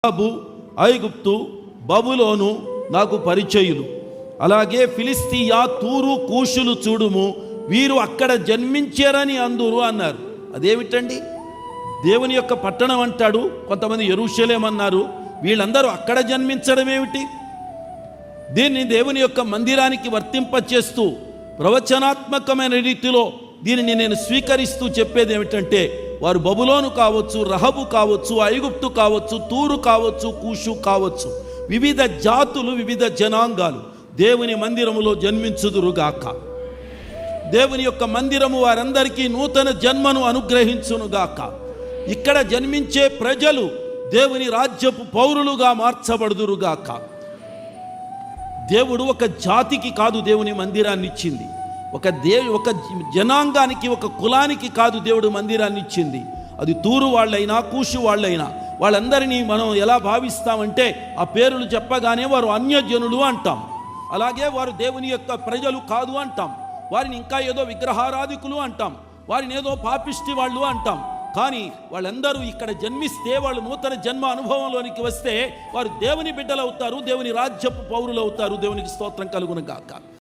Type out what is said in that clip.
మోయాబు, ఐగుప్తు, బబులోను నాకు పరిచయులు. అలాగే ఫిలిస్తీయా, తూరు, కూషులు చూడుము, వీరు అక్కడ జన్మించారని అందురు అన్నారు. అదేమిటండి? దేవుని యొక్క పట్టణం అంటాడు, కొంతమంది యెరూషలేం అన్నారు. వీళ్ళందరూ అక్కడ జన్మించడం ఏమిటి? దీన్ని దేవుని యొక్క మందిరానికి వర్తింపచేస్తూ ప్రవచనాత్మకమైన రీతిలో దీనిని నేను స్వీకరిస్తూ చెప్పేది ఏమిటంటే, వారు బబులోను కావచ్చు, రహబు కావచ్చు, ఐగుప్తు కావచ్చు, తూరు కావచ్చు, కూషు కావచ్చు, వివిధ జాతులు, వివిధ జనాంగాలు దేవుని మందిరములో జన్మించుదురుగాక. దేవుని యొక్క మందిరము వారందరికీ నూతన జన్మను అనుగ్రహించునుగాక. ఇక్కడ జన్మించే ప్రజలు దేవుని రాజ్యపు పౌరులుగా మార్చబడుదురుగాక. దేవుడు ఒక జాతికి కాదు దేవుని మందిరాన్ని ఇచ్చింది, ఒక జనాంగానికి, ఒక కులానికి కాదు దేవుడు మందిరాన్ని ఇచ్చింది. అది తూరు వాళ్ళైనా, కూషు వాళ్ళైనా, వాళ్ళందరినీ మనం ఎలా భావిస్తామంటే, ఆ పేర్లు చెప్పగానే వారు అన్యజనులు అంటాం. అలాగే వారు దేవుని యొక్క ప్రజలు కాదు అంటాం. వారిని ఇంకా ఏదో విగ్రహారాధికులు అంటాం, వారిని ఏదో పాపిష్టి వాళ్ళు అంటాం. కానీ వాళ్ళందరూ ఇక్కడ జన్మిస్తే, వాళ్ళు నూతన జన్మ అనుభవంలోనికి వస్తే వారు దేవుని బిడ్డలు అవుతారు, దేవుని రాజ్యపు పౌరులు అవుతారు. దేవునికి స్తోత్రం కలుగును గాక.